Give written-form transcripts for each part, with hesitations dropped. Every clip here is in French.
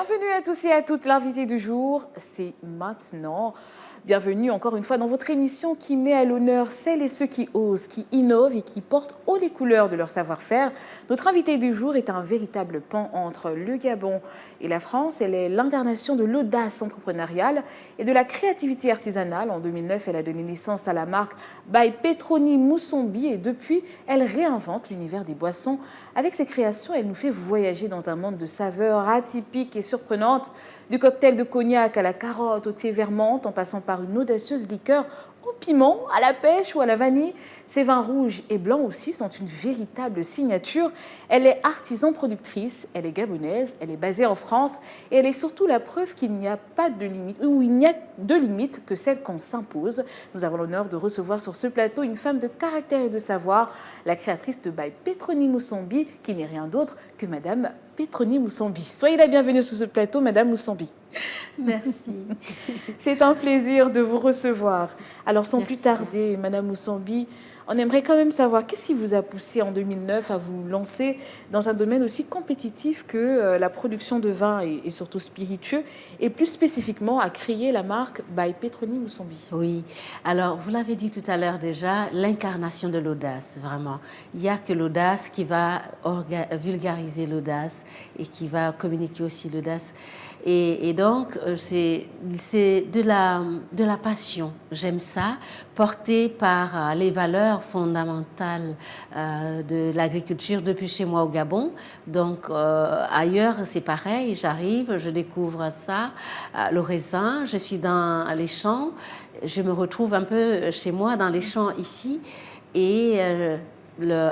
Bienvenue à tous et à toutes. L'invité du jour, c'est maintenant. Bienvenue encore une fois dans votre émission qui met à l'honneur celles et ceux qui osent, qui innovent et qui portent haut les couleurs de leur savoir-faire. Notre invité du jour est un véritable pan entre le Gabon et la France. Elle est l'incarnation de l'audace entrepreneuriale et de la créativité artisanale. En 2009, elle a donné naissance à la marque by Petroni Moussambi et depuis, elle réinvente l'univers des boissons. Avec ses créations, elle nous fait voyager dans un monde de saveurs atypiques et surprenantes, du cocktail de cognac à la carotte, au thé vert menthe, en passant par une audacieuse liqueur au piment, à la pêche ou à la vanille. Ses vins rouges et blancs aussi sont une véritable signature. Elle est artisan productrice, elle est gabonaise, elle est basée en France et elle est surtout la preuve qu'il n'y a pas de limite, ou il n'y a de limite que celle qu'on s'impose. Nous avons l'honneur de recevoir sur ce plateau une femme de caractère et de savoir, la créatrice de by Petroni Moussambi, qui n'est rien d'autre que Madame Petroni Moussambi. Soyez la bienvenue sur ce plateau, Madame Moussambi. Merci. C'est un plaisir de vous recevoir. Alors, sans Merci. plus tarder, Madame Moussambi, on aimerait quand même savoir qu'est-ce qui vous a poussé en 2009 à vous lancer dans un domaine aussi compétitif que la production de vin et surtout spiritueux, et plus spécifiquement à créer la marque by Petroni Moussambi. Oui, alors vous l'avez dit tout à l'heure déjà, l'incarnation de l'audace, vraiment. Il n'y a que l'audace qui va vulgariser l'audace et qui va communiquer aussi l'audace. Et donc, c'est de la passion. J'aime ça, porté par les valeurs fondamentales de l'agriculture depuis chez moi au Gabon. Donc, ailleurs, c'est pareil. J'arrive, je découvre ça, le raisin. Je suis dans les champs. Je me retrouve un peu chez moi dans les champs ici. Et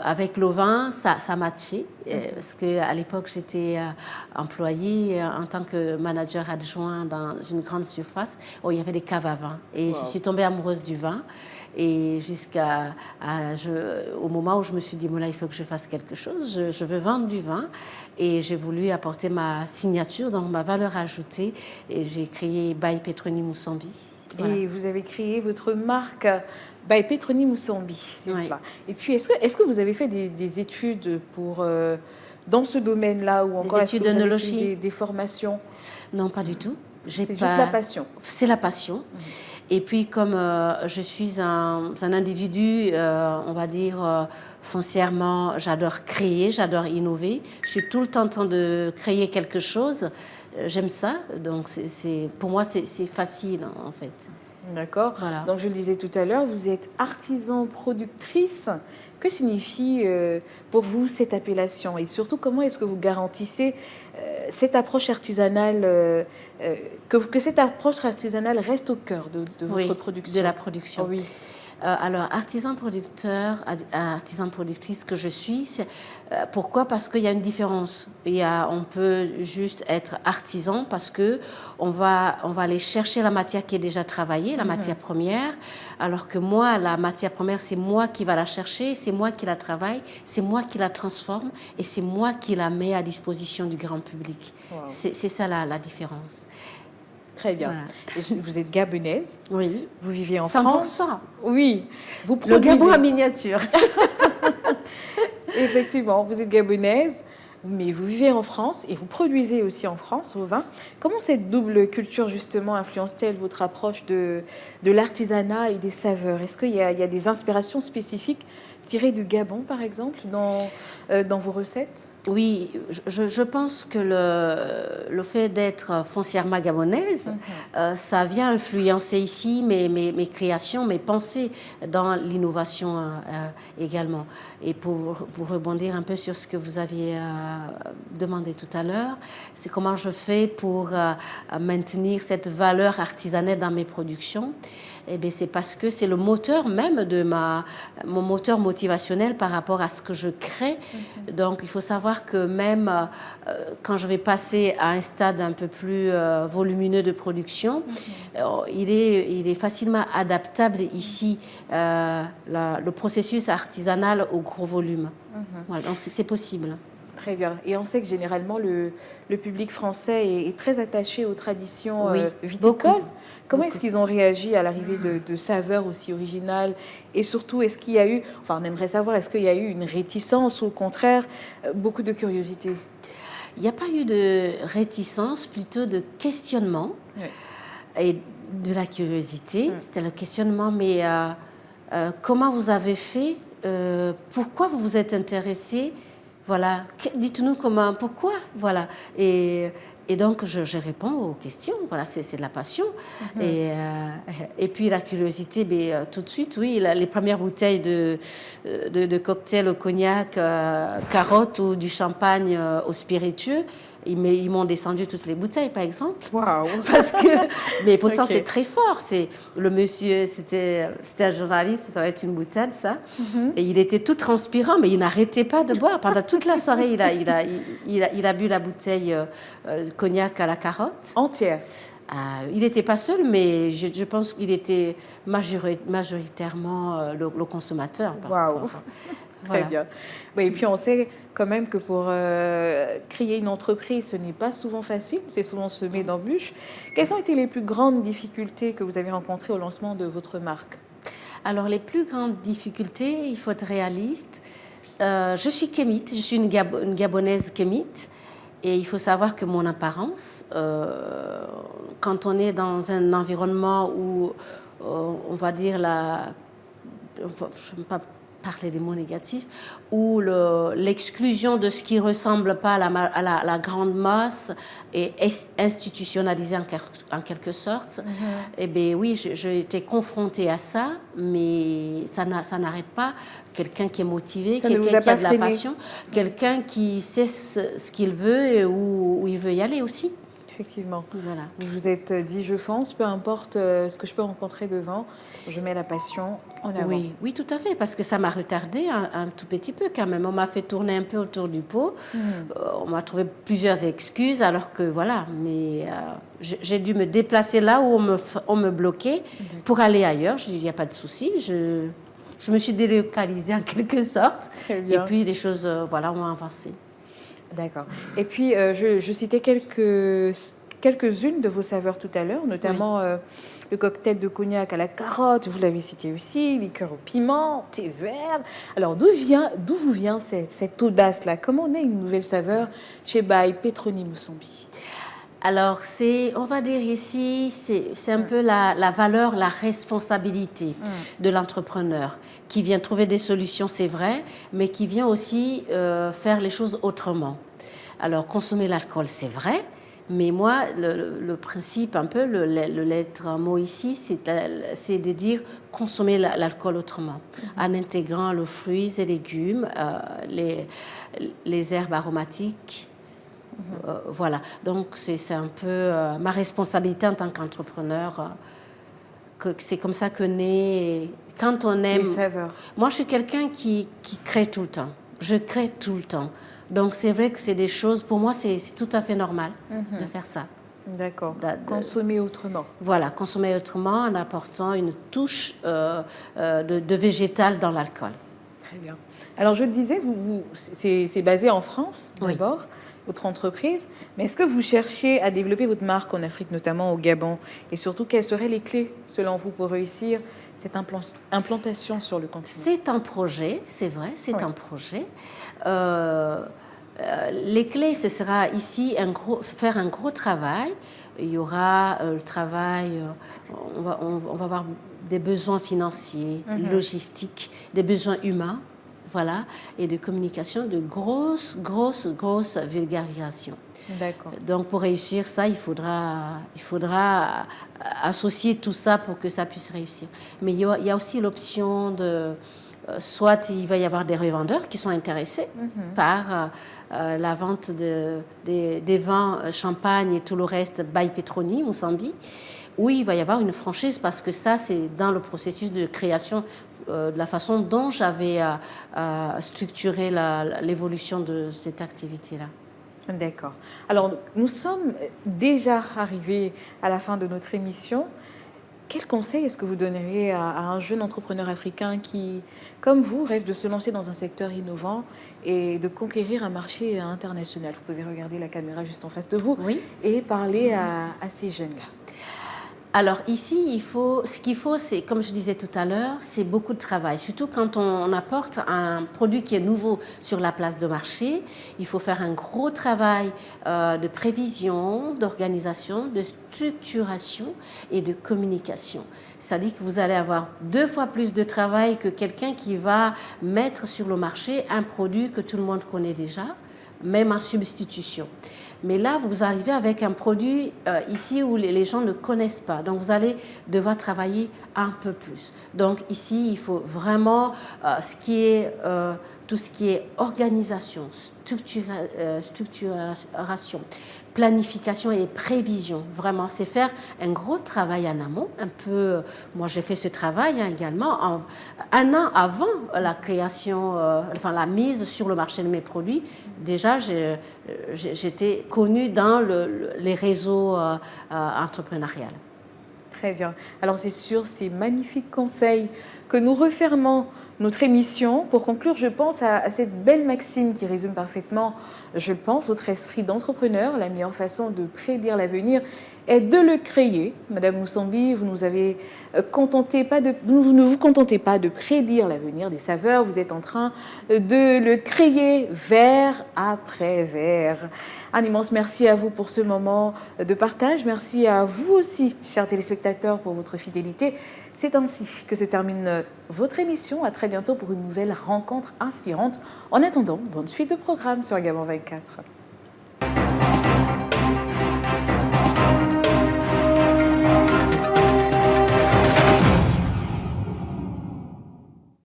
avec le vin, ça matchait, parce qu'à l'époque, j'étais employée en tant que manager adjoint dans une grande surface où il y avait des caves à vin. Et Wow. je suis tombée amoureuse du vin. Et au moment où je me suis dit, bon là, il faut que je fasse quelque chose, je veux vendre du vin. Et j'ai voulu apporter ma signature, donc ma valeur ajoutée. Et j'ai créé by Petroni Moussambi. Voilà. Et vous avez créé votre marque by Petroni Moussambi, c'est Oui. cela. Et puis, est-ce que vous avez fait des études pour, dans ce domaine-là, ou encore est-ce études que vous avez d'œnologie? suivi des formations? Non, pas du tout. C'est juste la passion. C'est la passion. Et puis, comme je suis un individu, on va dire, foncièrement, j'adore créer, j'adore innover. Je suis tout le temps en train de créer quelque chose. J'aime ça. Donc, pour moi, c'est facile, en fait. D'accord. Voilà. Donc, je le disais tout à l'heure, vous êtes artisan productrice. Que signifie pour vous cette appellation? Et surtout, comment est-ce que vous garantissez cette approche artisanale, que cette approche artisanale reste au cœur de votre production? De la production. Oh, oui. Alors, artisan producteur, artisan productrice que je suis, pourquoi? Parce qu'il y a une différence. On peut juste être artisan parce que on va aller chercher la matière qui est déjà travaillée, la matière première, alors que moi, la matière première, c'est moi qui va la chercher, c'est moi qui la travaille, c'est moi qui la transforme et c'est moi qui la mets à disposition du grand public. Wow. C'est ça la différence. Très bien. Voilà. Vous êtes gabonaise. Oui. Vous vivez en 100%. France. Oui. Vous Le Gabon en miniature. Effectivement, vous êtes gabonaise, mais vous vivez en France et vous produisez aussi en France au vin. Comment cette double culture justement influence-t-elle votre approche de l'artisanat et des saveurs? Est-ce qu'il y a des inspirations spécifiques tirées du Gabon, par exemple, dans vos recettes? Oui, je pense que le fait d'être foncièrement gabonaise, ça vient influencer ici mes créations, mes pensées dans l'innovation également. Et pour rebondir un peu sur ce que vous aviez demandé tout à l'heure, c'est comment je fais pour maintenir cette valeur artisanale dans mes productions. Eh bien, c'est parce que c'est le moteur même de mon moteur motivationnel par rapport à ce que je crée. Donc, il faut savoir que même quand je vais passer à un stade un peu plus volumineux de production, il est facilement adaptable ici, le processus artisanal au gros volume. Voilà, donc, c'est possible. Très bien. Et on sait que généralement, le public français est très attaché aux traditions viticoles. Comment est-ce qu'ils ont réagi à l'arrivée de saveurs aussi originales? Et surtout, est-ce qu'il y a eu, enfin on aimerait savoir, est-ce qu'il y a eu une réticence ou au contraire beaucoup de curiosité? il n'y a pas eu de réticence, plutôt de questionnement et de la curiosité. C'était le questionnement, mais comment vous avez fait? Pourquoi vous vous êtes intéressé? Voilà, dites-nous comment, pourquoi? Voilà. Et donc, je réponds aux questions. Voilà, c'est de la passion. Et puis, la curiosité, tout de suite, oui, les premières bouteilles de cocktail au cognac, carotte ou du champagne au spiritueux, ils m'ont descendu toutes les bouteilles, par exemple. Waouh. Parce que, mais pourtant, c'est très fort. Le monsieur, c'était un journaliste, ça va être une boutade, ça. Et il était tout transpirant, mais il n'arrêtait pas de boire. Pendant toute la soirée, il a bu la bouteille de cognac à la carotte. Entière. Il n'était pas seul, mais je pense qu'il était majoritairement le consommateur. Waouh. Voilà. Très bien. Oui, et puis on sait quand même que pour créer une entreprise, ce n'est pas souvent facile, c'est souvent semé d'embûches. Quelles ont été les plus grandes difficultés que vous avez rencontrées au lancement de votre marque? Alors, les plus grandes difficultés, il faut être réaliste. Je suis kémite, je suis une Gabonaise kémite. Et il faut savoir que mon apparence, quand on est dans un environnement où, on va dire, je ne veux pas parler des mots négatifs, où l'exclusion de ce qui ne ressemble pas à la grande masse est institutionnalisée en quelque sorte. Eh bien oui, j'ai été confrontée à ça, mais ça n'arrête pas. Quelqu'un qui est motivé, quelqu'un qui a de la passion, quelqu'un qui sait ce qu'il veut et où il veut y aller aussi. Effectivement. Voilà. Vous vous êtes dit, je fonce, peu importe ce que je peux rencontrer devant, je mets la passion en avant. Oui, tout à fait, parce que ça m'a retardé un tout petit peu quand même. On m'a fait tourner un peu autour du pot. On m'a trouvé plusieurs excuses, alors que voilà, mais j'ai dû me déplacer là où on me bloquait pour aller ailleurs. Je dis, il n'y a pas de souci, je me suis délocalisée en quelque sorte. Très bien. Et puis les choses voilà, ont avancé. D'accord. Et puis, je citais quelques-unes de vos saveurs tout à l'heure, notamment le cocktail de cognac à la carotte, vous l'avez cité aussi, liqueur au piment, thé vert. Alors, d'où vous vient cette audace-là? Comment naît une nouvelle saveur chez By Petroni Moussambi? Alors, on va dire ici, c'est un peu la valeur, la responsabilité de l'entrepreneur qui vient trouver des solutions, c'est vrai, mais qui vient aussi faire les choses autrement. Alors, consommer l'alcool, c'est vrai, mais moi, le principe, un peu, le lettre mot ici, c'est de dire consommer l'alcool autrement, en intégrant les fruits et légumes, les herbes aromatiques. Voilà, donc c'est un peu ma responsabilité en tant qu'entrepreneur. C'est comme ça que naît. Quand on aime. Les saveurs. Moi, je suis quelqu'un qui crée tout le temps. Je crée tout le temps. Donc, c'est vrai que c'est des choses. Pour moi, c'est tout à fait normal de faire ça. D'accord. Consommer autrement. Voilà, consommer autrement en apportant une touche de végétal dans l'alcool. Très bien. Alors, je le disais, c'est basé en France d'abord. Votre entreprise, mais est-ce que vous cherchez à développer votre marque en Afrique, notamment au Gabon? Et surtout, quelles seraient les clés, selon vous, pour réussir cette implantation sur le continent? C'est un projet, c'est vrai, c'est un projet. Les clés, ce sera ici faire un gros travail. Il y aura le travail, on va avoir des besoins financiers, logistiques, des besoins humains. Voilà, et de communication, de grosse vulgarisation. D'accord. Donc, pour réussir ça, il faudra associer tout ça pour que ça puisse réussir. Mais il y a aussi l'option de... soit il va y avoir des revendeurs qui sont intéressés par la vente des vins, champagne et tout le reste, by Petroni, Moussambi, ou il va y avoir une franchise parce que ça, c'est dans le processus de création de la façon dont j'avais structuré l'évolution de cette activité-là. D'accord. Alors, nous sommes déjà arrivés à la fin de notre émission. Quel conseil est-ce que vous donneriez à un jeune entrepreneur africain qui, comme vous, rêve de se lancer dans un secteur innovant et de conquérir un marché international? Vous pouvez regarder la caméra juste en face de vous et parler à ces jeunes-là. Alors ici, ce qu'il faut, c'est, comme je disais tout à l'heure, c'est beaucoup de travail. Surtout quand on apporte un produit qui est nouveau sur la place de marché, il faut faire un gros travail de prévision, d'organisation, de structuration et de communication. C'est-à-dire que vous allez avoir 2 fois plus de travail que quelqu'un qui va mettre sur le marché un produit que tout le monde connaît déjà, même en substitution. Mais là, vous arrivez avec un produit ici où les gens ne connaissent pas. Donc, vous allez devoir travailler un peu plus. Donc, ici, il faut vraiment tout ce qui est organisation, structuration, planification et prévision. Vraiment, c'est faire un gros travail en amont. Un peu, moi, j'ai fait ce travail également un an avant la création, la mise sur le marché de mes produits. Déjà, j'étais connue dans les réseaux entrepreneuriaux. Très bien. Alors c'est sur ces magnifiques conseils que nous refermons notre émission. Pour conclure, je pense à cette belle maxime qui résume parfaitement, je pense, votre esprit d'entrepreneur. La meilleure façon de prédire l'avenir est de le créer. Madame Moussambi, vous ne vous contentez pas de prédire l'avenir des saveurs, vous êtes en train de le créer verre après verre. Un immense merci à vous pour ce moment de partage. Merci à vous aussi, chers téléspectateurs, pour votre fidélité. C'est ainsi que se termine votre émission. À très bientôt pour une nouvelle rencontre inspirante. En attendant, bonne suite de programme sur Gabon 24.